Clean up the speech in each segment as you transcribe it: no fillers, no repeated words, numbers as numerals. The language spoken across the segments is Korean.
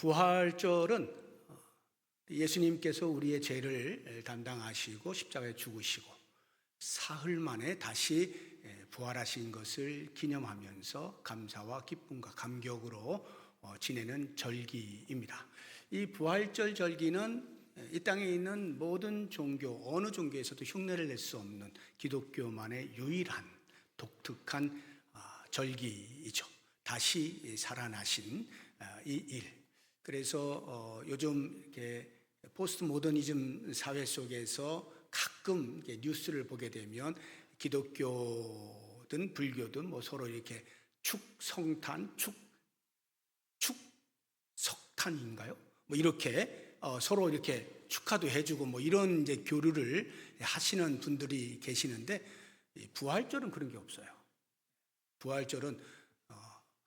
부활절은 예수님께서 우리의 죄를 담당하시고 십자가에 죽으시고 사흘 만에 다시 부활하신 것을 기념하면서 감사와 기쁨과 감격으로 지내는 절기입니다. 이 부활절 절기는 이 땅에 있는 모든 종교, 어느 종교에서도 흉내를 낼 수 없는 기독교만의 유일한 독특한 절기이죠. 다시 살아나신 이 일. 그래서 요즘 이렇게 포스트 모더니즘 사회 속에서 가끔 뉴스를 보게 되면 기독교든 불교든 뭐 서로 이렇게 축성탄, 축석탄인가요? 뭐 이렇게 서로 이렇게 축하도 해주고 뭐 이런 이제 교류를 하시는 분들이 계시는데, 부활절은 그런 게 없어요. 부활절은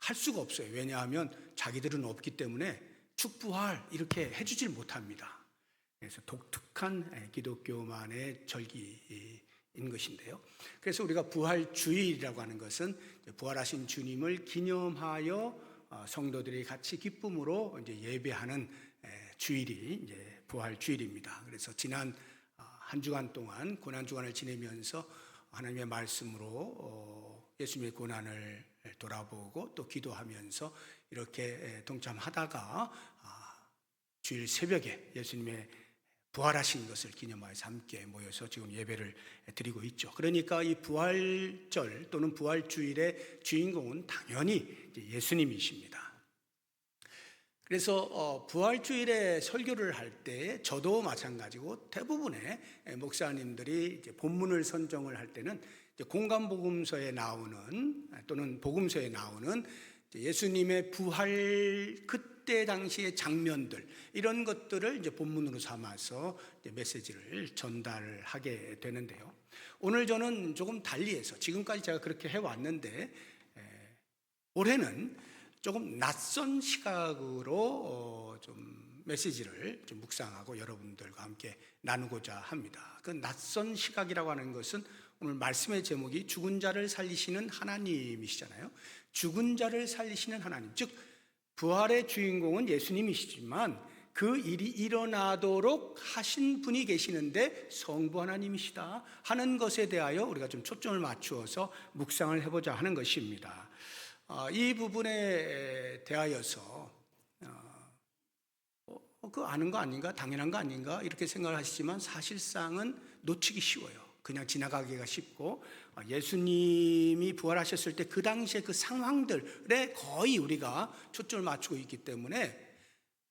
할 수가 없어요. 왜냐하면 자기들은 없기 때문에 축부활 이렇게 해주질 못합니다. 그래서 독특한 기독교만의 절기인 것인데요. 그래서 우리가 부활주일이라고 하는 것은 부활하신 주님을 기념하여 성도들이 같이 기쁨으로 이제 예배하는 주일이 이제 부활주일입니다. 그래서 지난 한 주간 동안 고난주간을 지내면서 하나님의 말씀으로 예수님의 고난을 돌아보고 또 기도하면서 이렇게 동참하다가 주일 새벽에 예수님의 부활하신 것을 기념하여서 함께 모여서 지금 예배를 드리고 있죠. 그러니까 이 부활절 또는 부활주일의 주인공은 당연히 예수님이십니다. 그래서 부활주일에 설교를 할 때 저도 마찬가지고 대부분의 목사님들이 이제 본문을 선정을 할 때는 공간복음서에 나오는 또는 복음서에 나오는 예수님의 부활 그때 당시의 장면들, 이런 것들을 이제 본문으로 삼아서 이제 메시지를 전달하게 되는데요. 오늘 저는 조금 달리해서, 지금까지 제가 그렇게 해왔는데 올해는 조금 낯선 시각으로 좀 메시지를 좀 묵상하고 여러분들과 함께 나누고자 합니다. 그 낯선 시각이라고 하는 것은 오늘 말씀의 제목이 죽은 자를 살리시는 하나님이시잖아요. 죽은 자를 살리시는 하나님, 즉 부활의 주인공은 예수님이시지만 그 일이 일어나도록 하신 분이 계시는데 성부 하나님이시다 하는 것에 대하여 우리가 좀 초점을 맞추어서 묵상을 해보자 하는 것입니다. 이 부분에 대하여서 그 아는 거 아닌가, 당연한 거 아닌가 이렇게 생각을 하시지만 사실상은 놓치기 쉬워요. 그냥 지나가기가 쉽고, 예수님이 부활하셨을 때 그 당시에 그 상황들에 거의 우리가 초점을 맞추고 있기 때문에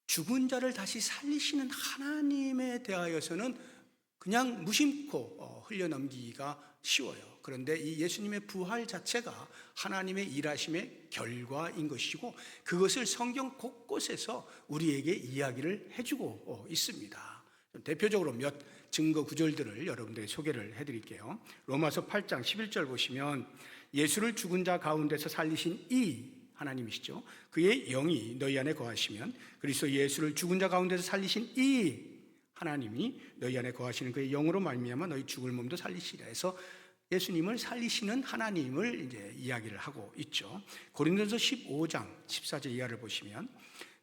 죽은 자를 다시 살리시는 하나님에 대하여서는 그냥 무심코 흘려넘기기가 쉬워요. 그런데 이 예수님의 부활 자체가 하나님의 일하심의 결과인 것이고, 그것을 성경 곳곳에서 우리에게 이야기를 해주고 있습니다. 대표적으로 몇 증거 구절들을 여러분들에게 소개를 해드릴게요. 로마서 8장 11절 보시면 예수를 죽은 자 가운데서 살리신 이 하나님이시죠. 그의 영이 너희 안에 거하시면 그리스도 예수를 죽은 자 가운데서 살리신 이 하나님이 너희 안에 거하시는 그의 영으로 말미암아 너희 죽을 몸도 살리시리라 해서 예수님을 살리시는 하나님을 이제 이야기를 하고 있죠. 고린도서 15장 14절 이하를 보시면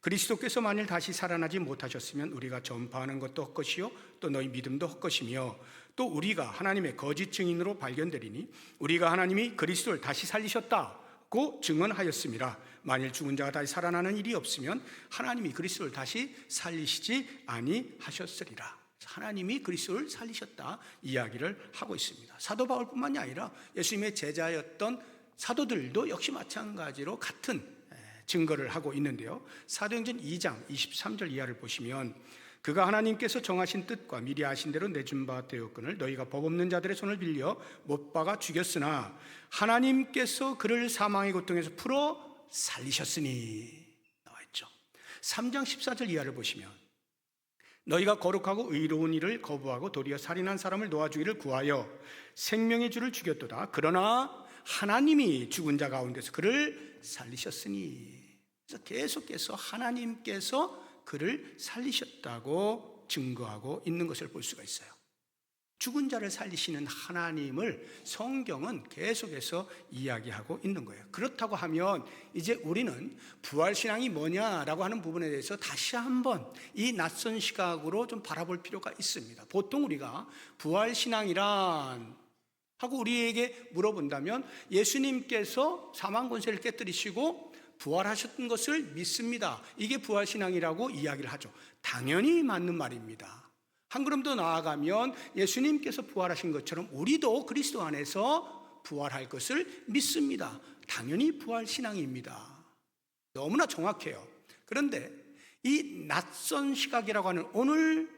그리스도께서 만일 다시 살아나지 못하셨으면 우리가 전파하는 것도 헛것이요 또 너희 믿음도 헛것이며 또 우리가 하나님의 거짓 증인으로 발견되리니 우리가 하나님이 그리스도를 다시 살리셨다고 증언하였음이라. 만일 죽은 자가 다시 살아나는 일이 없으면 하나님이 그리스도를 다시 살리시지 아니하셨으리라. 하나님이 그리스도를 살리셨다 이야기를 하고 있습니다. 사도 바울뿐만이 아니라 예수님의 제자였던 사도들도 역시 마찬가지로 같은 증거를 하고 있는데요. 사도행전 2장 23절 이하를 보시면 그가 하나님께서 정하신 뜻과 미리 아신 대로 내준 바 되었거늘 너희가 법 없는 자들의 손을 빌려 못 박아 죽였으나 하나님께서 그를 사망의 고통에서 풀어 살리셨으니 나와 있죠. 3장 14절 이하를 보시면 너희가 거룩하고 의로운 일을 거부하고 도리어 살인한 사람을 놓아주기를 구하여 생명의 주를 죽였도다. 그러나 하나님이 죽은 자 가운데서 그를 살리셨으니. 그래서 계속해서 하나님께서 그를 살리셨다고 증거하고 있는 것을 볼 수가 있어요. 죽은 자를 살리시는 하나님을 성경은 계속해서 이야기하고 있는 거예요. 그렇다고 하면 이제 우리는 부활신앙이 뭐냐라고 하는 부분에 대해서 다시 한번 이 낯선 시각으로 좀 바라볼 필요가 있습니다. 보통 우리가 부활신앙이란 하고 우리에게 물어본다면 예수님께서 사망 권세를 깨뜨리시고 부활하셨던 것을 믿습니다. 이게 부활신앙이라고 이야기를 하죠. 당연히 맞는 말입니다. 한 걸음 더 나아가면 예수님께서 부활하신 것처럼 우리도 그리스도 안에서 부활할 것을 믿습니다. 당연히 부활신앙입니다. 너무나 정확해요. 그런데 이 낯선 시각이라고 하는 오늘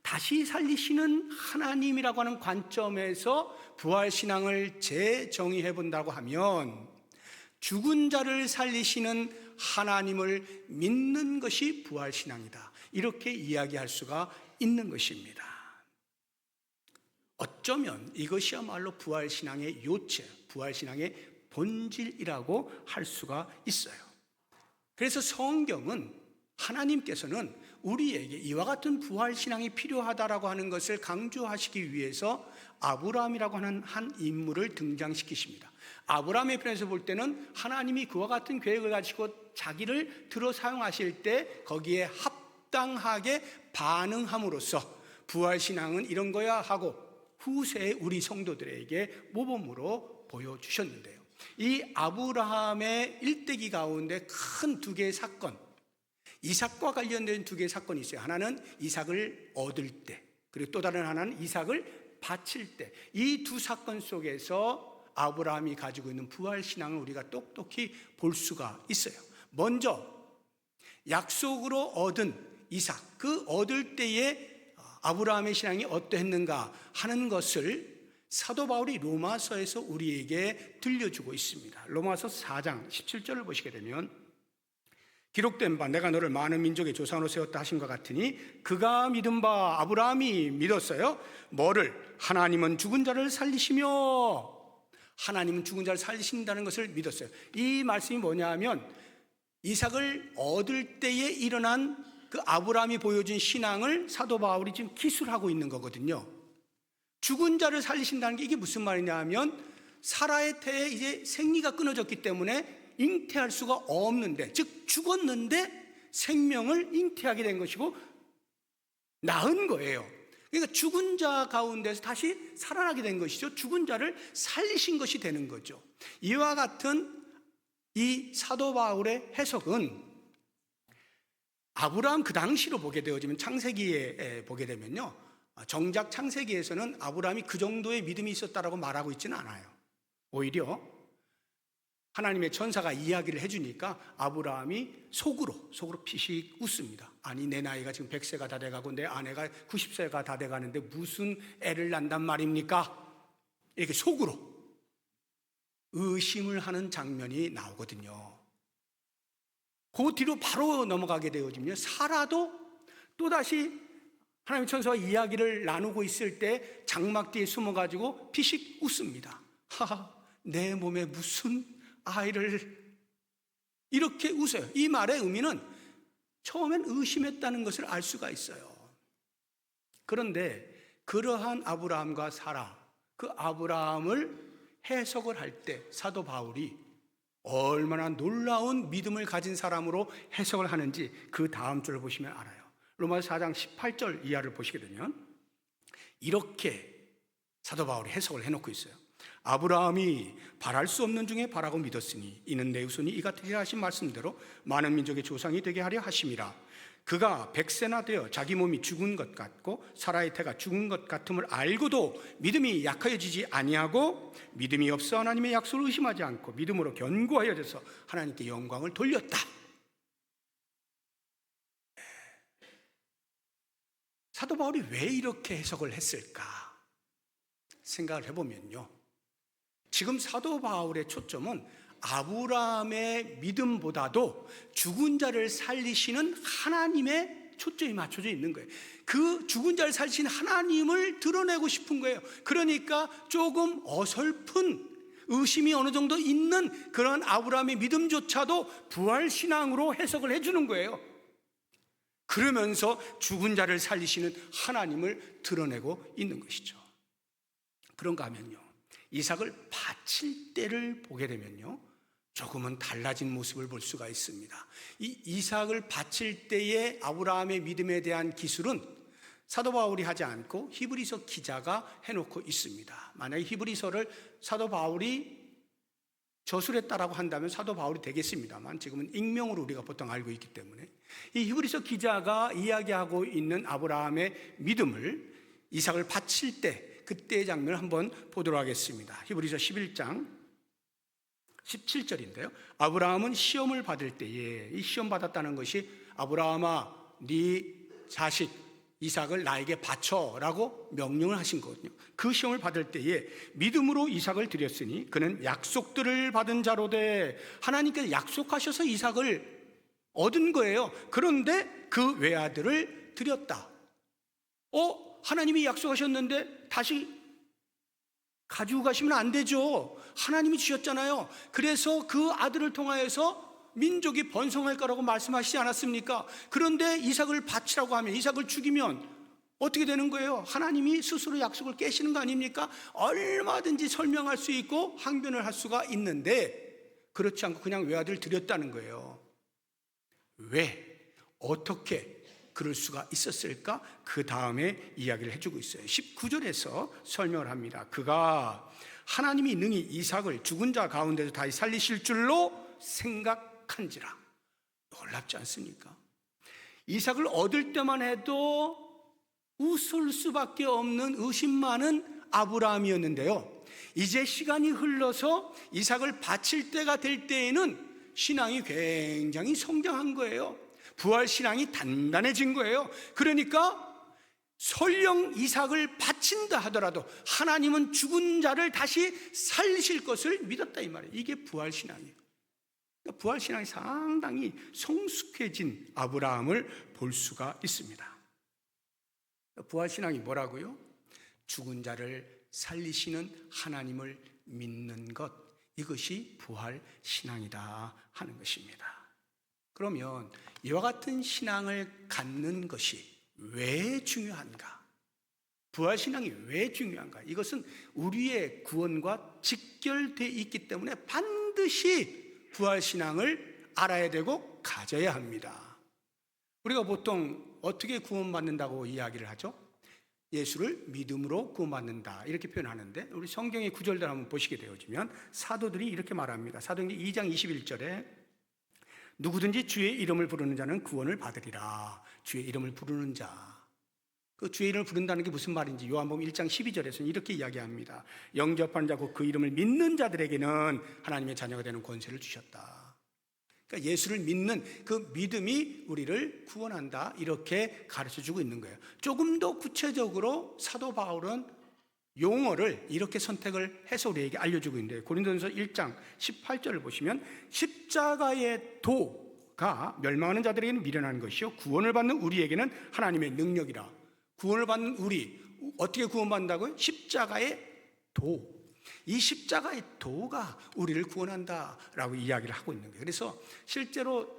다시 살리시는 하나님이라고 하는 관점에서 부활신앙을 재정의해 본다고 하면 죽은 자를 살리시는 하나님을 믿는 것이 부활신앙이다. 이렇게 이야기할 수가 있는 것입니다. 어쩌면 이것이야말로 부활신앙의 요체, 부활신앙의 본질이라고 할 수가 있어요. 그래서 성경은 하나님께서는 우리에게 이와 같은 부활신앙이 필요하다라고 하는 것을 강조하시기 위해서 아브라함이라고 하는 한 인물을 등장시키십니다. 아브라함의 편에서 볼 때는 하나님이 그와 같은 계획을 가지고 자기를 들어 사용하실 때 거기에 합당하게 반응함으로써 부활신앙은 이런 거야 하고 후세의 우리 성도들에게 모범으로 보여주셨는데요. 이 아브라함의 일대기 가운데 큰 두 개의 사건, 이삭과 관련된 두 개의 사건이 있어요. 하나는 이삭을 얻을 때, 그리고 또 다른 하나는 이삭을 바칠 때. 이 두 사건 속에서 아브라함이 가지고 있는 부활신앙을 우리가 똑똑히 볼 수가 있어요. 먼저 약속으로 얻은 이삭, 그 얻을 때에 아브라함의 신앙이 어떠했는가 하는 것을 사도 바울이 로마서에서 우리에게 들려주고 있습니다. 로마서 4장 17절을 보시게 되면 기록된 바 내가 너를 많은 민족의 조상으로 세웠다 하신 것 같으니 그가 믿은 바 아브라함이 믿었어요. 뭐를? 하나님은 죽은 자를 살리시며, 하나님은 죽은 자를 살리신다는 것을 믿었어요. 이 말씀이 뭐냐 하면 이삭을 얻을 때에 일어난 그 아브라함이 보여준 신앙을 사도 바울이 지금 기술하고 있는 거거든요. 죽은 자를 살리신다는 게 이게 무슨 말이냐 하면 사라의 태에 이제 생리가 끊어졌기 때문에 잉태할 수가 없는데, 즉 죽었는데 생명을 잉태하게 된 것이고 낳은 거예요. 그러니까 죽은 자 가운데서 다시 살아나게 된 것이죠. 죽은 자를 살리신 것이 되는 거죠. 이와 같은 이 사도 바울의 해석은 아브라함 그 당시로 보게 되어지면 창세기에 보게 되면요, 정작 창세기에서는 아브라함이 그 정도의 믿음이 있었다라고 말하고 있지는 않아요. 오히려 하나님의 천사가 이야기를 해주니까 아브라함이 속으로 피식 웃습니다. 아니 내 나이가 지금 100세가 다 돼가고 내 아내가 90세가 다 돼가는데 무슨 애를 낳단 말입니까? 이렇게 속으로 의심을 하는 장면이 나오거든요. 그 뒤로 바로 넘어가게 되어지면 사라도 또다시 하나님의 천사와 이야기를 나누고 있을 때 장막 뒤에 숨어가지고 피식 웃습니다. 하하, 내 몸에 무슨 아이를, 이렇게 웃어요. 이 말의 의미는 처음엔 의심했다는 것을 알 수가 있어요. 그런데 그러한 아브라함과 사라, 그 아브라함을 해석을 할 때 사도 바울이 얼마나 놀라운 믿음을 가진 사람으로 해석을 하는지 그 다음 절을 보시면 알아요. 로마서 4장 18절 이하를 보시게 되면 이렇게 사도 바울이 해석을 해놓고 있어요. 아브라함이 바랄 수 없는 중에 바라고 믿었으니 이는 내 후손이 이같으리라 하신 말씀대로 많은 민족의 조상이 되게 하려 하심이라. 그가 100세나 되어 자기 몸이 죽은 것 같고 사라의 태가 죽은 것 같음을 알고도 믿음이 약하여지지 아니하고 믿음이 없어 하나님의 약속을 의심하지 않고 믿음으로 견고하여져서 하나님께 영광을 돌렸다. 사도 바울이 왜 이렇게 해석을 했을까 생각을 해보면요, 지금 사도 바울의 초점은 아브라함의 믿음보다도 죽은 자를 살리시는 하나님의 초점이 맞춰져 있는 거예요. 그 죽은 자를 살리신 하나님을 드러내고 싶은 거예요. 그러니까 조금 어설픈 의심이 어느 정도 있는 그런 아브라함의 믿음조차도 부활신앙으로 해석을 해주는 거예요. 그러면서 죽은 자를 살리시는 하나님을 드러내고 있는 것이죠. 그런가 하면요, 이삭을 바칠 때를 보게 되면요, 조금은 달라진 모습을 볼 수가 있습니다. 이 이삭을 바칠 때의 아브라함의 믿음에 대한 기술은 사도 바울이 하지 않고 히브리서 기자가 해놓고 있습니다. 만약에 히브리서를 사도 바울이 저술했다라고 한다면 사도 바울이 되겠습니다만, 지금은 익명으로 우리가 보통 알고 있기 때문에 이 히브리서 기자가 이야기하고 있는 아브라함의 믿음을 이삭을 바칠 때, 그때의 장면을 한번 보도록 하겠습니다. 히브리서 11장 17절인데요. 아브라함은 시험을 받을 때에, 이 시험 받았다는 것이 아브라함아 네 자식 이삭을 나에게 바쳐라고 명령을 하신 거거든요. 그 시험을 받을 때에 믿음으로 이삭을 드렸으니 그는 약속들을 받은 자로되, 하나님께서 약속하셔서 이삭을 얻은 거예요. 그런데 그 외아들을 드렸다. 하나님이 약속하셨는데 다시 가지고 가시면 안 되죠. 하나님이 주셨잖아요. 그래서 그 아들을 통하여서 민족이 번성할 거라고 말씀하시지 않았습니까? 그런데 이삭을 바치라고 하면, 이삭을 죽이면 어떻게 되는 거예요? 하나님이 스스로 약속을 깨시는 거 아닙니까? 얼마든지 설명할 수 있고 항변을 할 수가 있는데 그렇지 않고 그냥 외아들을 드렸다는 거예요. 왜? 어떻게 그럴 수가 있었을까? 그 다음에 이야기를 해주고 있어요. 19절에서 설명을 합니다. 그가 하나님이 능히 이삭을 죽은 자 가운데서 다시 살리실 줄로 생각한지라. 놀랍지 않습니까? 이삭을 얻을 때만 해도 웃을 수밖에 없는 의심 많은 아브라함이었는데요, 이제 시간이 흘러서 이삭을 바칠 때가 될 때에는 신앙이 굉장히 성장한 거예요. 부활신앙이 단단해진 거예요. 그러니까 설령 이삭을 바친다 하더라도 하나님은 죽은 자를 다시 살리실 것을 믿었다 이 말이에요. 이게 부활신앙이에요. 그러니까 부활신앙이 상당히 성숙해진 아브라함을 볼 수가 있습니다. 부활신앙이 뭐라고요? 죽은 자를 살리시는 하나님을 믿는 것, 이것이 부활신앙이다 하는 것입니다. 그러면 이와 같은 신앙을 갖는 것이 왜 중요한가? 부활신앙이 왜 중요한가? 이것은 우리의 구원과 직결되어 있기 때문에 반드시 부활신앙을 알아야 되고 가져야 합니다. 우리가 보통 어떻게 구원받는다고 이야기를 하죠? 예수를 믿음으로 구원받는다 이렇게 표현하는데, 우리 성경의 구절들 한번 보시게 되어지면 사도들이 이렇게 말합니다. 사도행전 2장 21절에 누구든지 주의 이름을 부르는 자는 구원을 받으리라. 주의 이름을 부르는 자, 그 주의 이름을 부른다는 게 무슨 말인지 요한복음 1장 12절에서는 이렇게 이야기합니다. 영접하는 자고 그 이름을 믿는 자들에게는 하나님의 자녀가 되는 권세를 주셨다. 그러니까 예수를 믿는 그 믿음이 우리를 구원한다, 이렇게 가르쳐주고 있는 거예요. 조금 더 구체적으로 사도 바울은 용어를 이렇게 선택을 해서 우리에게 알려주고 있는데, 고린도전서 1장 18절을 보시면 십자가의 도가 멸망하는 자들에게는 미련한 것이요 구원을 받는 우리에게는 하나님의 능력이라. 구원을 받는 우리, 어떻게 구원받는다고요? 십자가의 도, 이 십자가의 도가 우리를 구원한다라고 이야기를 하고 있는 거예요. 그래서 실제로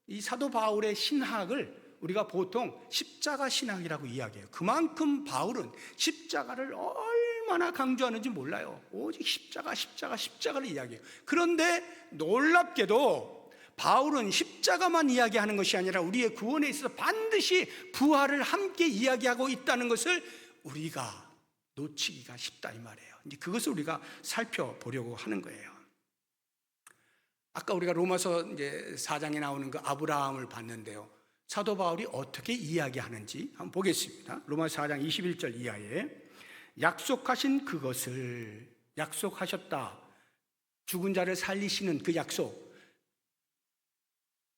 이 사도 바울의 신학을 우리가 보통 십자가 신학이라고 이야기해요. 그만큼 바울은 십자가를 얼마나 강조하는지 몰라요. 오직 십자가를 이야기해요. 그런데 놀랍게도 바울은 십자가만 이야기하는 것이 아니라 우리의 구원에 있어서 반드시 부활을 함께 이야기하고 있다는 것을 우리가 놓치기가 쉽다 이 말이에요. 이제 그것을 우리가 살펴보려고 하는 거예요. 아까 우리가 로마서 이제 4장에 나오는 그 아브라함을 봤는데요, 사도 바울이 어떻게 이야기하는지 한번 보겠습니다. 로마서 4장 21절 이하에 약속하신 그것을, 약속하셨다, 죽은 자를 살리시는 그 약속,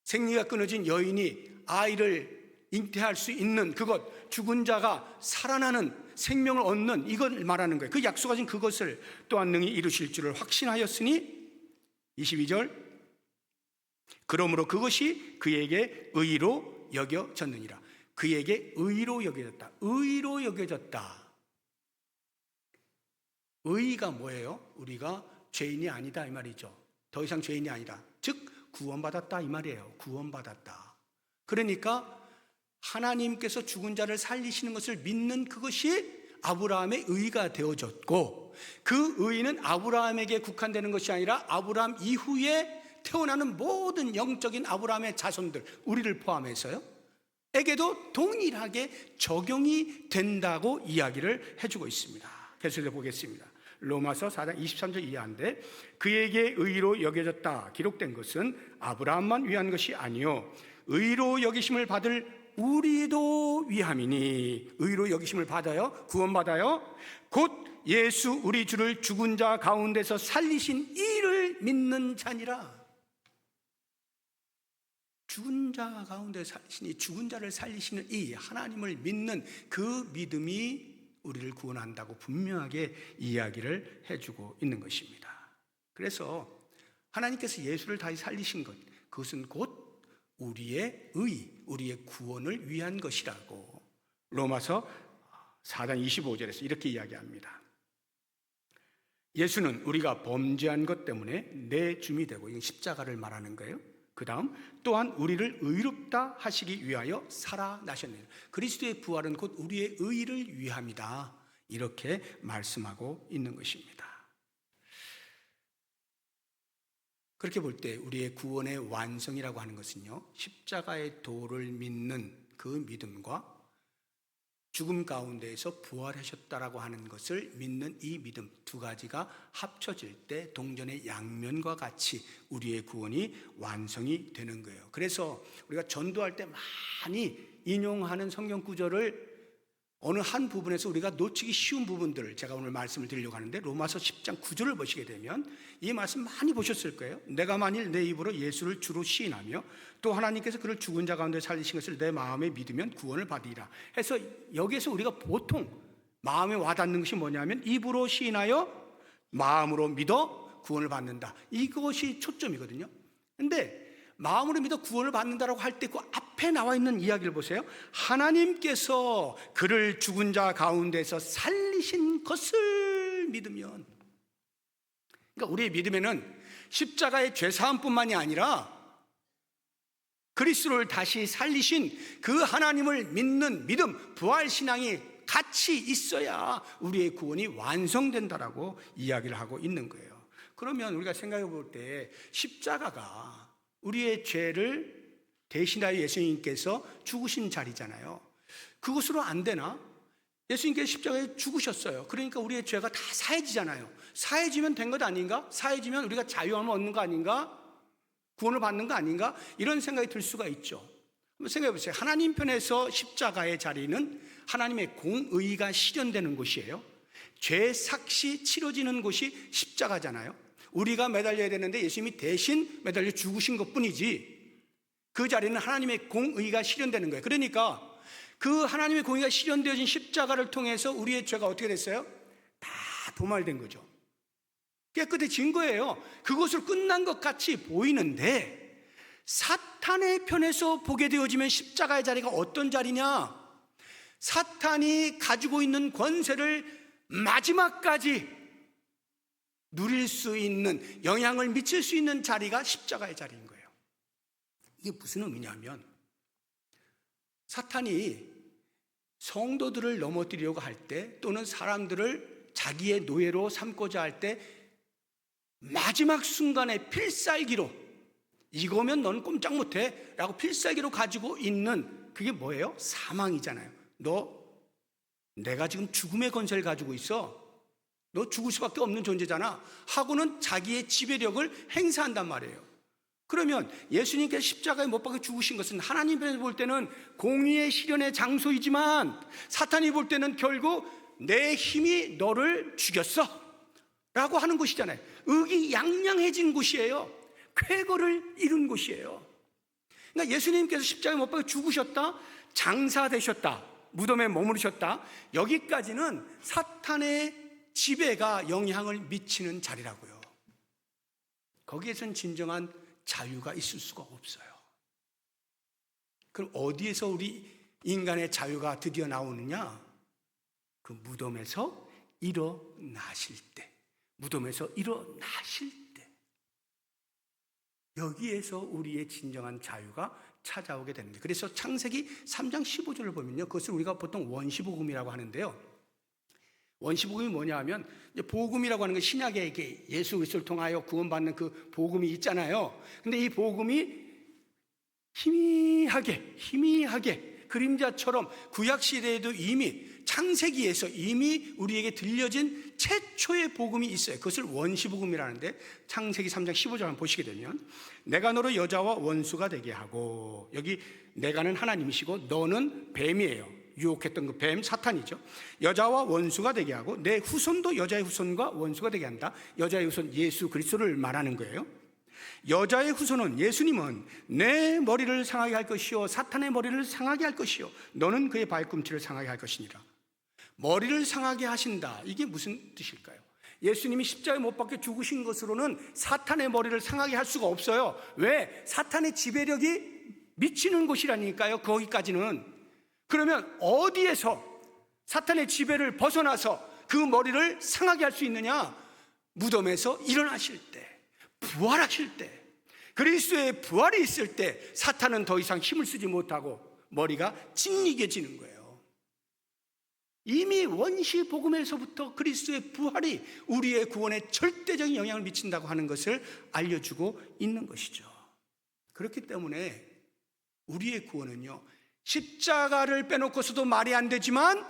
생리가 끊어진 여인이 아이를 잉태할 수 있는 그것, 죽은 자가 살아나는 생명을 얻는 이걸 말하는 거예요. 그 약속하신 그것을 또한 능히 이루실 줄을 확신하였으니 22절 그러므로 그것이 그에게 의로 여겨졌느니라. 그에게 의로 여겨졌다. 의로 여겨졌다. 의가 뭐예요? 우리가 죄인이 아니다 이 말이죠. 더 이상 죄인이 아니다. 즉 구원받았다 이 말이에요. 구원받았다. 그러니까 하나님께서 죽은 자를 살리시는 것을 믿는 그것이 아브라함의 의가 되어졌고, 그 의는 아브라함에게 국한되는 것이 아니라 아브라함 이후에 태어나는 모든 영적인 아브라함의 자손들, 우리를 포함해서요, 에게도 동일하게 적용이 된다고 이야기를 해주고 있습니다. 계속해서 보겠습니다. 로마서 4장 23절 이하인데, 그에게 의로 여겨졌다 기록된 것은 아브라함만 위한 것이 아니요 의로 여기심을 받을 우리도 위함이니. 의로 여기심을 받아요? 구원받아요? 곧 예수 우리 주를 죽은 자 가운데서 살리신 이를 믿는 자니라. 죽은 자 가운데 살리시니, 죽은 자를 살리시는 이 하나님을 믿는 그 믿음이 우리를 구원한다고 분명하게 이야기를 해주고 있는 것입니다. 그래서 하나님께서 예수를 다시 살리신 것, 그것은 곧 우리의 의, 우리의 구원을 위한 것이라고 로마서 4장 25절에서 이렇게 이야기합니다. 예수는 우리가 범죄한 것 때문에 내 줌이 되고, 이건 십자가를 말하는 거예요. 그 다음, 또한 우리를 의롭다 하시기 위하여 살아나셨네요. 그리스도의 부활은 곧 우리의 의를 위함이다, 이렇게 말씀하고 있는 것입니다. 그렇게 볼 때 우리의 구원의 완성이라고 하는 것은요, 십자가의 도를 믿는 그 믿음과 죽음 가운데에서 부활하셨다라고 하는 것을 믿는 이 믿음, 두 가지가 합쳐질 때 동전의 양면과 같이 우리의 구원이 완성이 되는 거예요. 그래서 우리가 전도할 때 많이 인용하는 성경 구절을 어느 한 부분에서 우리가 놓치기 쉬운 부분들을 제가 오늘 말씀을 드리려고 하는데, 로마서 10장 9절을 보시게 되면 이 말씀 많이 보셨을 거예요. 내가 만일 내 입으로 예수를 주로 시인하며 또 하나님께서 그를 죽은 자 가운데 살리신 것을 내 마음에 믿으면 구원을 받으리라 해서, 여기에서 우리가 보통 마음에 와닿는 것이 뭐냐면 입으로 시인하여 마음으로 믿어 구원을 받는다, 이것이 초점이거든요. 근데 마음으로 믿어 구원을 받는다라고 할 때 그 앞에 나와 있는 이야기를 보세요. 하나님께서 그를 죽은 자 가운데서 살리신 것을 믿으면, 그러니까 우리의 믿음에는 십자가의 죄사함뿐만이 아니라 그리스도를 다시 살리신 그 하나님을 믿는 믿음, 부활신앙이 같이 있어야 우리의 구원이 완성된다라고 이야기를 하고 있는 거예요. 그러면 우리가 생각해 볼 때 십자가가 우리의 죄를 대신하여 예수님께서 죽으신 자리잖아요. 그것으로 안 되나? 예수님께서 십자가에 죽으셨어요. 그러니까 우리의 죄가 다 사해지잖아요. 사해지면 된 것 아닌가? 사해지면 우리가 자유함을 얻는 거 아닌가? 구원을 받는 거 아닌가? 이런 생각이 들 수가 있죠. 한번 생각해 보세요. 하나님 편에서 십자가의 자리는 하나님의 공의가 실현되는 곳이에요. 죄 삭시 치러지는 곳이 십자가잖아요. 우리가 매달려야 되는데 예수님이 대신 매달려 죽으신 것뿐이지, 그 자리는 하나님의 공의가 실현되는 거예요. 그러니까 그 하나님의 공의가 실현되어진 십자가를 통해서 우리의 죄가 어떻게 됐어요? 다 도말된 거죠. 깨끗해진 거예요. 그것으로 끝난 것 같이 보이는데, 사탄의 편에서 보게 되어지면 십자가의 자리가 어떤 자리냐? 사탄이 가지고 있는 권세를 마지막까지 누릴 수 있는, 영향을 미칠 수 있는 자리가 십자가의 자리인 거예요. 이게 무슨 의미냐면, 사탄이 성도들을 넘어뜨리려고 할 때, 또는 사람들을 자기의 노예로 삼고자 할 때 마지막 순간에 필살기로, 이거면 넌 꼼짝 못해 라고 필살기로 가지고 있는 그게 뭐예요? 사망이잖아요. 내가 지금 죽음의 권세를 가지고 있어, 너 죽을 수밖에 없는 존재잖아 하고는 자기의 지배력을 행사한단 말이에요. 그러면 예수님께서 십자가에 못 박혀 죽으신 것은 하나님 편에서 볼 때는 공의의 실현의 장소이지만, 사탄이 볼 때는 결국 내 힘이 너를 죽였어 라고 하는 곳이잖아요. 의기양양해진 곳이에요. 쾌거를 이룬 곳이에요. 그러니까 예수님께서 십자가에 못 박혀 죽으셨다, 장사되셨다, 무덤에 머무르셨다, 여기까지는 사탄의 지배가 영향을 미치는 자리라고요. 거기에선 진정한 자유가 있을 수가 없어요. 그럼 어디에서 우리 인간의 자유가 드디어 나오느냐? 그 무덤에서 일어나실 때, 무덤에서 일어나실 때, 여기에서 우리의 진정한 자유가 찾아오게 됩니다. 그래서 창세기 3장 15절을 보면요, 그것을 우리가 보통 원시복음이라고 하는데요, 원시복음이 뭐냐 하면 이제 복음이라고 하는 건 신약의 예수 그리스도를 통하여 구원받는 그 복음이 있잖아요. 근데 이 복음이 희미하게 그림자처럼 구약 시대에도 이미 창세기에서 이미 우리에게 들려진 최초의 복음이 있어요. 그것을 원시복음이라는데, 창세기 3장 15절 한번 보시게 되면, 내가 너를 여자와 원수가 되게 하고, 여기 내가는 하나님이시고 너는 뱀이에요. 유혹했던 그 뱀 사탄이죠. 여자와 원수가 되게 하고 내 후손도 여자의 후손과 원수가 되게 한다. 여자의 후손 예수 그리스도를 말하는 거예요. 여자의 후손은, 예수님은 내 머리를 상하게 할 것이요 사탄의 머리를 상하게 할 것이요 너는 그의 발꿈치를 상하게 할 것이니라. 머리를 상하게 하신다, 이게 무슨 뜻일까요? 예수님이 십자가에 못 박혀 죽으신 것으로는 사탄의 머리를 상하게 할 수가 없어요. 왜? 사탄의 지배력이 미치는 곳이라니까요. 거기까지는. 그러면 어디에서 사탄의 지배를 벗어나서 그 머리를 상하게 할 수 있느냐? 무덤에서 일어나실 때, 부활하실 때, 그리스도의 부활이 있을 때 사탄은 더 이상 힘을 쓰지 못하고 머리가 찡이겨지는 거예요. 이미 원시 복음에서부터 그리스도의 부활이 우리의 구원에 절대적인 영향을 미친다고 하는 것을 알려주고 있는 것이죠. 그렇기 때문에 우리의 구원은요, 십자가를 빼놓고서도 말이 안 되지만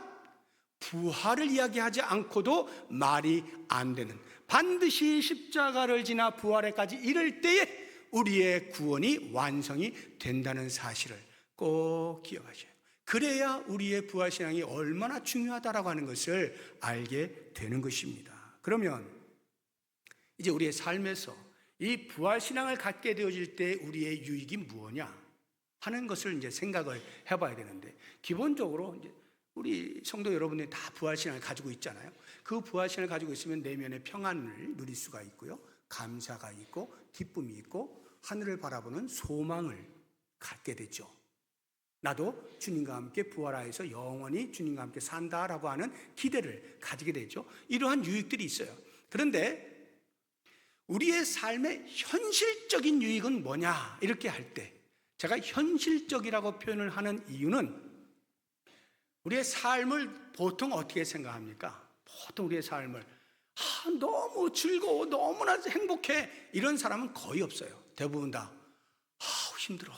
부활을 이야기하지 않고도 말이 안 되는, 반드시 십자가를 지나 부활에까지 이를 때에 우리의 구원이 완성이 된다는 사실을 꼭 기억하셔요. 그래야 우리의 부활신앙이 얼마나 중요하다라고 하는 것을 알게 되는 것입니다. 그러면 이제 우리의 삶에서 이 부활신앙을 갖게 되어질 때 우리의 유익이 무엇냐 하는 것을 이제 생각을 해봐야 되는데, 기본적으로 이제 우리 성도 여러분들이 다 부활신앙을 가지고 있잖아요. 그 부활신앙을 가지고 있으면 내면의 평안을 누릴 수가 있고요, 감사가 있고 기쁨이 있고 하늘을 바라보는 소망을 갖게 되죠. 나도 주님과 함께 부활하여서 영원히 주님과 함께 산다라고 하는 기대를 가지게 되죠. 이러한 유익들이 있어요. 그런데 우리의 삶의 현실적인 유익은 뭐냐 이렇게 할 때, 제가 현실적이라고 표현을 하는 이유는, 우리의 삶을 보통 어떻게 생각합니까? 보통 우리의 삶을 너무 즐거워, 너무나 행복해, 이런 사람은 거의 없어요. 대부분 다 힘들어.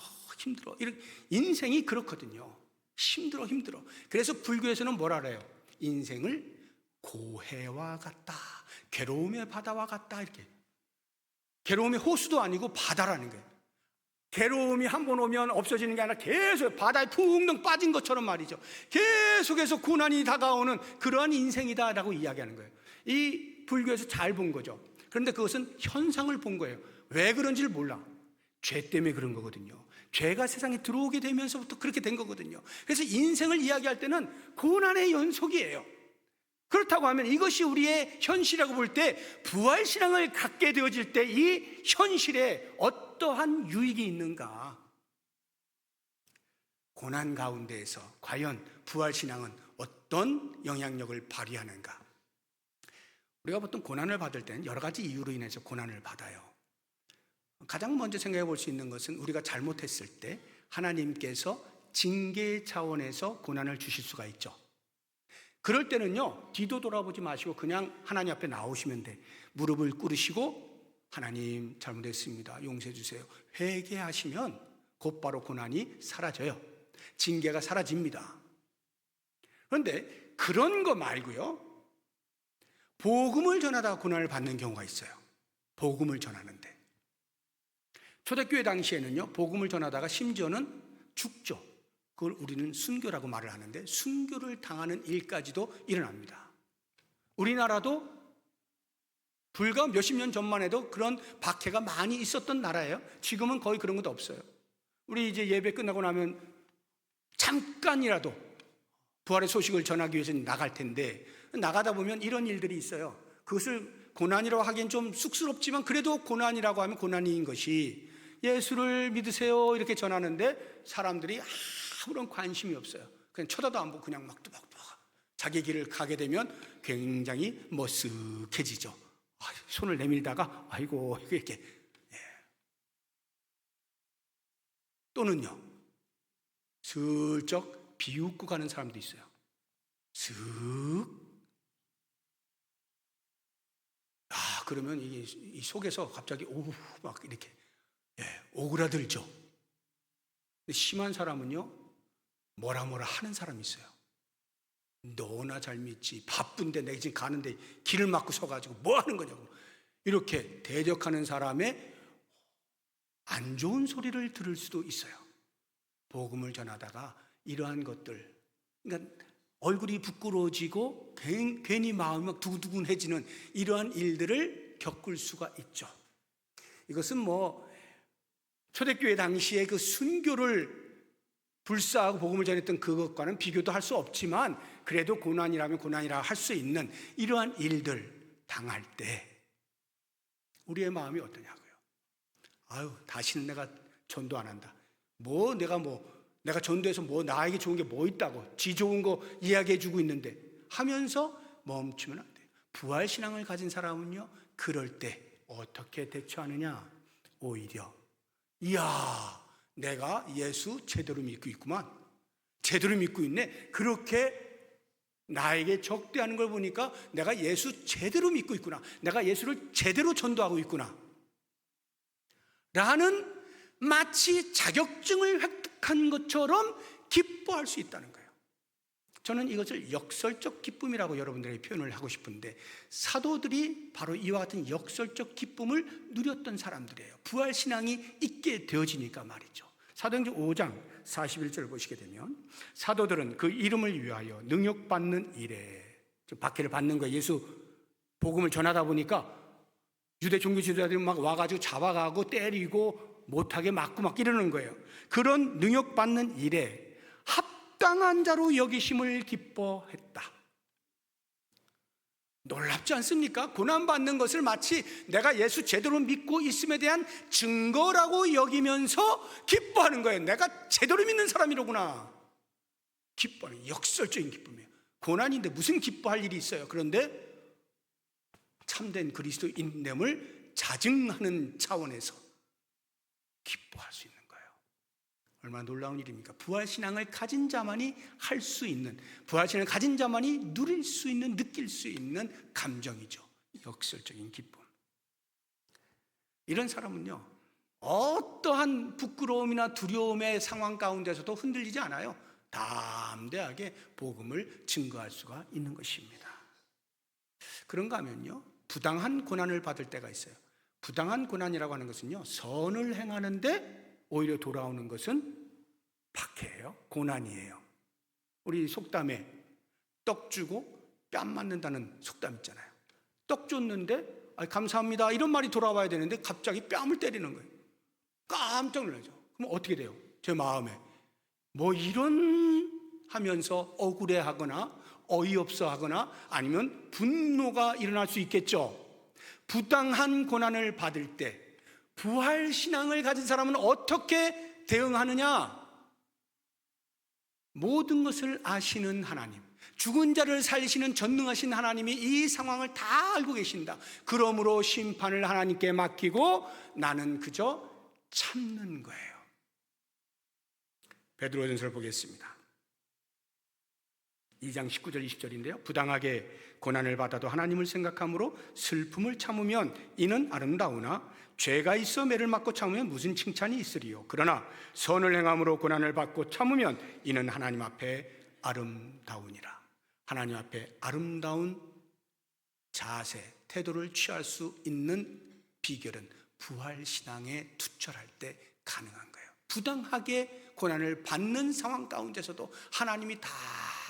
이런 인생이 그렇거든요. 힘들어. 그래서 불교에서는 뭐라 그래요? 인생을 고해와 같다, 괴로움의 바다와 같다, 이렇게. 괴로움의 호수도 아니고 바다라는 거예요. 괴로움이 한 번 오면 없어지는 게 아니라 계속 바다에 푹 빠진 것처럼 말이죠. 계속해서 고난이 다가오는 그러한 인생이다라고 이야기하는 거예요. 이 불교에서 잘 본 거죠. 그런데 그것은 현상을 본 거예요. 왜 그런지를 몰라. 죄 때문에 그런 거거든요. 죄가 세상에 들어오게 되면서부터 그렇게 된 거거든요. 그래서 인생을 이야기할 때는 고난의 연속이에요. 그렇다고 하면 이것이 우리의 현실이라고 볼 때, 부활신앙을 갖게 되어질 때 이 현실에 어떠한 유익이 있는가? 고난 가운데에서 과연 부활신앙은 어떤 영향력을 발휘하는가? 우리가 보통 고난을 받을 때는 여러 가지 이유로 인해서 고난을 받아요. 가장 먼저 생각해 볼 수 있는 것은, 우리가 잘못했을 때 하나님께서 징계 차원에서 고난을 주실 수가 있죠. 그럴 때는요, 뒤도 돌아보지 마시고 그냥 하나님 앞에 나오시면 돼. 무릎을 꿇으시고 하나님 잘못했습니다, 용서해 주세요, 회개하시면 곧바로 고난이 사라져요. 징계가 사라집니다. 그런데 그런 거 말고요, 복음을 전하다가 고난을 받는 경우가 있어요. 복음을 전하는데, 초대교회 당시에는요, 복음을 전하다가 심지어는 죽죠. 그걸 우리는 순교라고 말을 하는데, 순교를 당하는 일까지도 일어납니다. 우리나라도 불과 몇십 년 전만 해도 그런 박해가 많이 있었던 나라예요. 지금은 거의 그런 것도 없어요. 우리 이제 예배 끝나고 나면 잠깐이라도 부활의 소식을 전하기 위해서 나갈 텐데, 나가다 보면 이런 일들이 있어요. 그것을 고난이라고 하기엔 좀 쑥스럽지만 그래도 고난이라고 하면 고난인 것이, 예수를 믿으세요 이렇게 전하는데 사람들이 아무런 관심이 없어요. 그냥 쳐다도 안 보고 그냥 막 뚜벅뚜벅 자기 길을 가게 되면 굉장히 머쓱해지죠. 손을 내밀다가 아이고 이렇게. 또는요, 슬쩍 비웃고 가는 사람도 있어요. 슥 그러면 이 속에서 갑자기 막 이렇게 오그라들죠. 근데 심한 사람은요, 뭐라 하는 사람이 있어요. 너나 잘 믿지, 바쁜데 내가 지금 가는데 길을 막고 서가지고 뭐 하는 거냐고, 이렇게 대적하는 사람의 안 좋은 소리를 들을 수도 있어요. 복음을 전하다가 이러한 것들, 그러니까 얼굴이 부끄러워지고 괜히 마음이 막 두근두근해지는 이러한 일들을 겪을 수가 있죠. 이것은 뭐 초대교회 당시에 그 순교를 불사하고 복음을 전했던 그것과는 비교도 할 수 없지만, 그래도 고난이라면 고난이라 할 수 있는 이러한 일들 당할 때 우리의 마음이 어떠냐고요. 다시는 내가 전도 안 한다. 내가 전도해서 나에게 좋은 게 뭐 있다고, 지 좋은 거 이야기해 주고 있는데 하면서 멈추면 안 돼요. 부활신앙을 가진 사람은요, 그럴 때 어떻게 대처하느냐, 오히려 이야, 내가 예수 제대로 믿고 있구만, 제대로 믿고 있네, 그렇게 나에게 적대하는 걸 보니까 내가 예수 제대로 믿고 있구나, 내가 예수를 제대로 전도하고 있구나 라는, 마치 자격증을 획득한 것처럼 기뻐할 수 있다는 거예요. 저는 이것을 역설적 기쁨이라고 여러분들에게 표현을 하고 싶은데, 사도들이 바로 이와 같은 역설적 기쁨을 누렸던 사람들이에요. 부활신앙이 있게 되어지니까 말이죠. 사도행전 5장 41절을 보시게 되면, 사도들은 그 이름을 위하여 능력받는 일에, 박해를 받는 거예요. 예수 복음을 전하다 보니까 유대 종교 지도자들이 막 와가지고 잡아가고 때리고 못하게 맞고 막 이러는 거예요. 그런 능력받는 일에 합당한 자로 여기심을 기뻐했다. 놀랍지 않습니까? 고난받는 것을 마치 내가 예수 제대로 믿고 있음에 대한 증거라고 여기면서 기뻐하는 거예요. 내가 제대로 믿는 사람이로구나. 기뻐하는, 역설적인 기쁨이에요. 고난인데 무슨 기뻐할 일이 있어요. 그런데 참된 그리스도인됨을 자증하는 차원에서 기뻐할 수 있는 거예요. 얼마나 놀라운 일입니까? 부활신앙을 가진 자만이 할 수 있는, 부활신앙을 가진 자만이 누릴 수 있는, 느낄 수 있는 감정이죠. 역설적인 기쁨. 이런 사람은요, 어떠한 부끄러움이나 두려움의 상황 가운데서도 흔들리지 않아요. 담대하게 복음을 증거할 수가 있는 것입니다. 그런가 하면요, 부당한 고난을 받을 때가 있어요. 부당한 고난이라고 하는 것은요, 선을 행하는데 오히려 돌아오는 것은 박해예요, 고난이에요. 우리 속담에 떡 주고 뺨 맞는다는 속담 있잖아요. 떡 줬는데 감사합니다 이런 말이 돌아와야 되는데 갑자기 뺨을 때리는 거예요. 깜짝 놀라죠. 그럼 어떻게 돼요? 제 마음에 이런 하면서 억울해하거나 어이없어 하거나 아니면 분노가 일어날 수 있겠죠. 부당한 고난을 받을 때 부활신앙을 가진 사람은 어떻게 대응하느냐? 모든 것을 아시는 하나님, 죽은 자를 살리시는 전능하신 하나님이 이 상황을 다 알고 계신다. 그러므로 심판을 하나님께 맡기고 나는 그저 참는 거예요. 베드로전서를 보겠습니다. 2장 19절 20절인데요. 부당하게 고난을 받아도 하나님을 생각함으로 슬픔을 참으면 이는 아름다우나 죄가 있어 매를 맞고 참으면 무슨 칭찬이 있으리요. 그러나 선을 행함으로 고난을 받고 참으면 이는 하나님 앞에 아름다우니라. 하나님 앞에 아름다운 자세, 태도를 취할 수 있는 비결은 부활신앙에 투철할 때 가능한 거예요. 부당하게 고난을 받는 상황 가운데서도 하나님이 다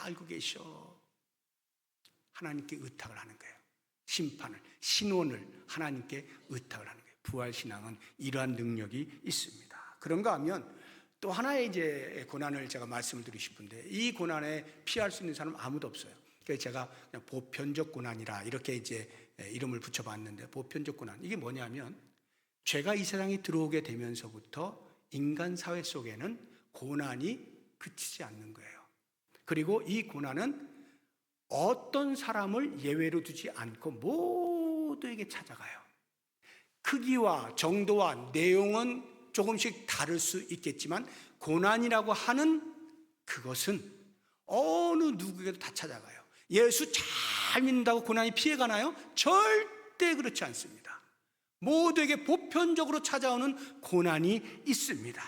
알고 계셔. 하나님께 의탁을 하는 거예요. 심판을, 신원을 하나님께 의탁을 하는 거예요. 부활신앙은 이러한 능력이 있습니다. 그런가 하면 또 하나의 이제 고난을 제가 말씀을 드리고 싶은데, 이 고난에 피할 수 있는 사람은 아무도 없어요. 그래서 제가 그냥 보편적 고난이라 이렇게 이제 이름을 붙여봤는데, 보편적 고난, 이게 뭐냐면 죄가 이 세상에 들어오게 되면서부터 인간 사회 속에는 고난이 그치지 않는 거예요. 그리고 이 고난은 어떤 사람을 예외로 두지 않고 모두에게 찾아가요. 크기와 정도와 내용은 조금씩 다를 수 있겠지만 고난이라고 하는 그것은 어느 누구에게도 다 찾아가요. 예수 잘 믿는다고 고난이 피해가나요? 절대 절대 그렇지 않습니다. 모두에게 보편적으로 찾아오는 고난이 있습니다.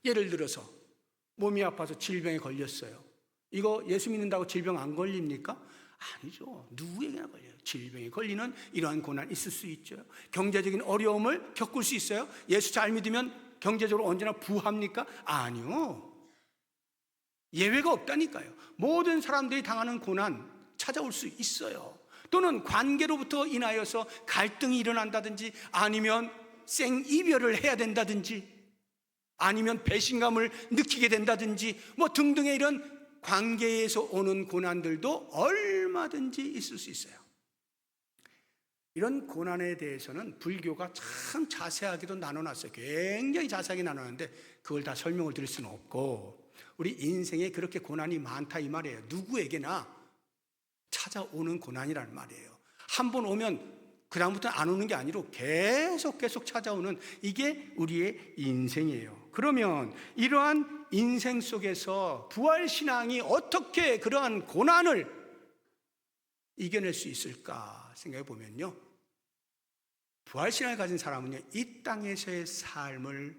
예를 들어서 몸이 아파서 질병에 걸렸어요. 이거 예수 믿는다고 질병 안 걸립니까? 아니죠. 누구에게나 걸려요. 질병에 걸리는 이러한 고난 있을 수 있죠. 경제적인 어려움을 겪을 수 있어요. 예수 잘 믿으면 경제적으로 언제나 부합니까? 아니요. 예외가 없다니까요. 모든 사람들이 당하는 고난 찾아올 수 있어요. 또는 관계로부터 인하여서 갈등이 일어난다든지, 아니면 생이별을 해야 된다든지, 아니면 배신감을 느끼게 된다든지, 뭐 등등의 이런 관계에서 오는 고난들도 얼마든지 있을 수 있어요. 이런 고난에 대해서는 불교가 참 자세하게도 나눠놨어요. 굉장히 자세하게 나눴는데 그걸 다 설명을 드릴 수는 없고, 우리 인생에 그렇게 고난이 많다 이 말이에요. 누구에게나 찾아오는 고난이라는 말이에요. 한 번 오면 그 다음부터는 안 오는 게 아니고 계속 찾아오는, 이게 우리의 인생이에요. 그러면 이러한 인생 속에서 부활신앙이 어떻게 그러한 고난을 이겨낼 수 있을까 생각해 보면요, 부활신앙을 가진 사람은요, 이 땅에서의 삶을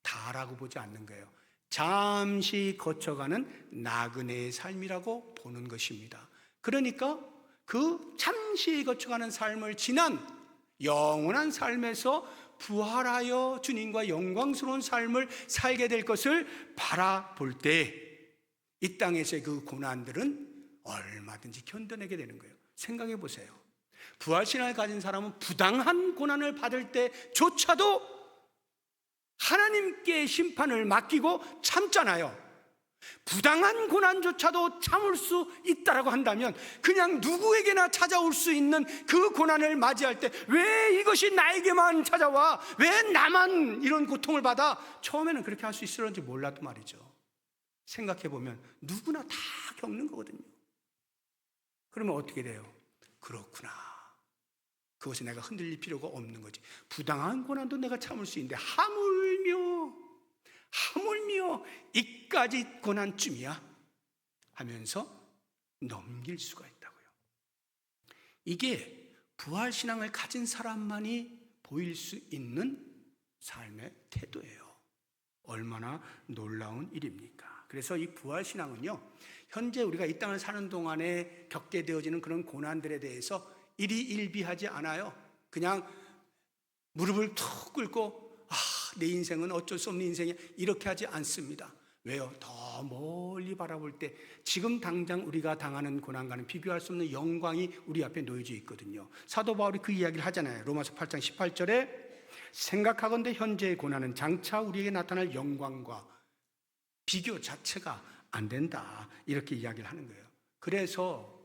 다라고 보지 않는 거예요. 잠시 거쳐가는 나그네의 삶이라고 보는 것입니다. 그러니까 그 잠시 거쳐가는 삶을 지난 영원한 삶에서 부활하여 주님과 영광스러운 삶을 살게 될 것을 바라볼 때 이 땅에서의 그 고난들은 얼마든지 견뎌내게 되는 거예요. 생각해 보세요. 부활신앙을 가진 사람은 부당한 고난을 받을 때조차도 하나님께 심판을 맡기고 참잖아요. 부당한 고난조차도 참을 수 있다라고 한다면, 그냥 누구에게나 찾아올 수 있는 그 고난을 맞이할 때 왜 이것이 나에게만 찾아와, 왜 나만 이런 고통을 받아, 처음에는 그렇게 할 수 있을지 몰라도 말이죠. 생각해보면 누구나 다 겪는 거거든요. 그러면 어떻게 돼요? 그렇구나, 그것에 내가 흔들릴 필요가 없는 거지. 부당한 고난도 내가 참을 수 있는데 하물며 이까지 고난쯤이야 하면서 넘길 수가 있다고요. 이게 부활신앙을 가진 사람만이 보일 수 있는 삶의 태도예요. 얼마나 놀라운 일입니까? 그래서 이 부활신앙은요, 현재 우리가 이 땅을 사는 동안에 겪게 되어지는 그런 고난들에 대해서 일희일비하지 않아요. 그냥 무릎을 툭 꿇고 내 인생은 어쩔 수 없는 인생이야, 이렇게 하지 않습니다. 왜요? 더 멀리 바라볼 때 지금 당장 우리가 당하는 고난과는 비교할 수 없는 영광이 우리 앞에 놓여져 있거든요. 사도 바울이 그 이야기를 하잖아요. 로마서 8장 18절에 생각하건대 현재의 고난은 장차 우리에게 나타날 영광과 비교 자체가 안 된다, 이렇게 이야기를 하는 거예요. 그래서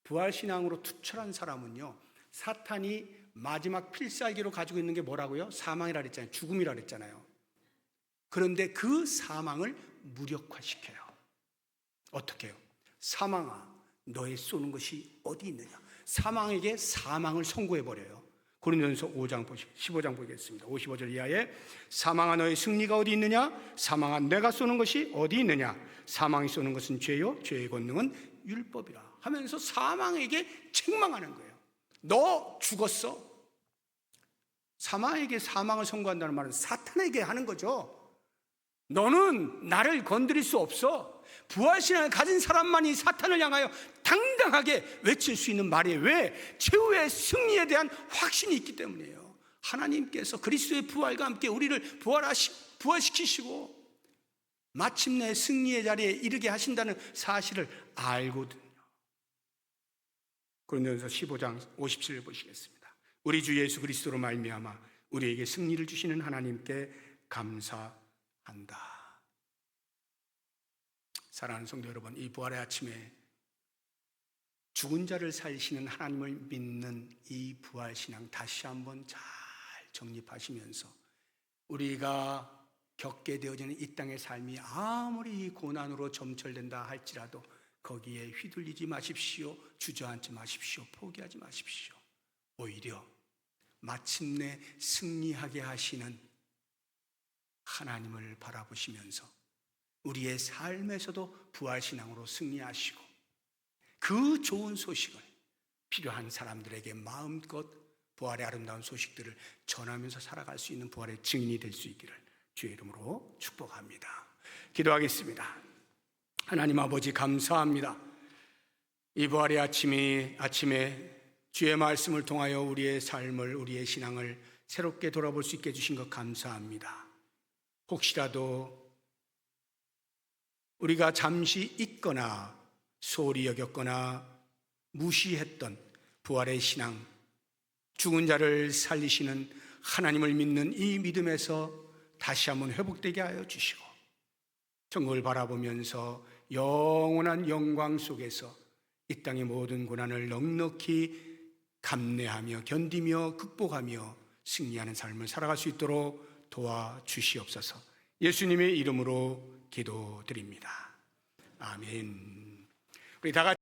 부활신앙으로 투철한 사람은요, 사탄이 마지막 필살기로 가지고 있는 게 뭐라고요? 사망이라 그랬잖아요. 죽음이라 그랬잖아요. 그런데 그 사망을 무력화시켜요. 어떻게 해요? 사망아, 너의 쏘는 것이 어디 있느냐? 사망에게 사망을 선고해버려요. 고린도전서 5장 15장 보겠습니다. 55절 이하에 사망아, 너의 승리가 어디 있느냐? 사망아, 내가 쏘는 것이 어디 있느냐? 사망이 쏘는 것은 죄요, 죄의 권능은 율법이라 하면서 사망에게 책망하는 거예요. 너 죽었어. 사망에게 사망을 선고한다는 말은 사탄에게 하는 거죠. 너는 나를 건드릴 수 없어. 부활신앙을 가진 사람만이 사탄을 향하여 당당하게 외칠 수 있는 말이에요. 왜? 최후의 승리에 대한 확신이 있기 때문이에요. 하나님께서 그리스도의 부활과 함께 우리를 부활시키시고 마침내 승리의 자리에 이르게 하신다는 사실을 알거든요. 고린도전서 15장 57절 보시겠습니다. 우리 주 예수 그리스도로 말미암아 우리에게 승리를 주시는 하나님께 감사한다. 사랑하는 성도 여러분, 이 부활의 아침에 죽은 자를 살리시는 하나님을 믿는 이 부활신앙 다시 한번 잘 정립하시면서 우리가 겪게 되어지는 이 땅의 삶이 아무리 고난으로 점철된다 할지라도 거기에 휘둘리지 마십시오. 주저앉지 마십시오. 포기하지 마십시오. 오히려 마침내 승리하게 하시는 하나님을 바라보시면서 우리의 삶에서도 부활신앙으로 승리하시고 그 좋은 소식을 필요한 사람들에게 마음껏 부활의 아름다운 소식들을 전하면서 살아갈 수 있는 부활의 증인이 될 수 있기를 주의 이름으로 축복합니다. 기도하겠습니다. 하나님 아버지, 감사합니다. 이 부활의 아침에 주의 말씀을 통하여 우리의 삶을, 우리의 신앙을 새롭게 돌아볼 수 있게 해주신 것 감사합니다. 혹시라도 우리가 잠시 잊거나 소홀히 여겼거나 무시했던 부활의 신앙, 죽은 자를 살리시는 하나님을 믿는 이 믿음에서 다시 한번 회복되게 하여 주시고, 천국을 바라보면서 영원한 영광 속에서 이 땅의 모든 고난을 넉넉히 감내하며 견디며 극복하며 승리하는 삶을 살아갈 수 있도록 도와주시옵소서. 예수님의 이름으로 기도드립니다. 아멘. 우리 다 같이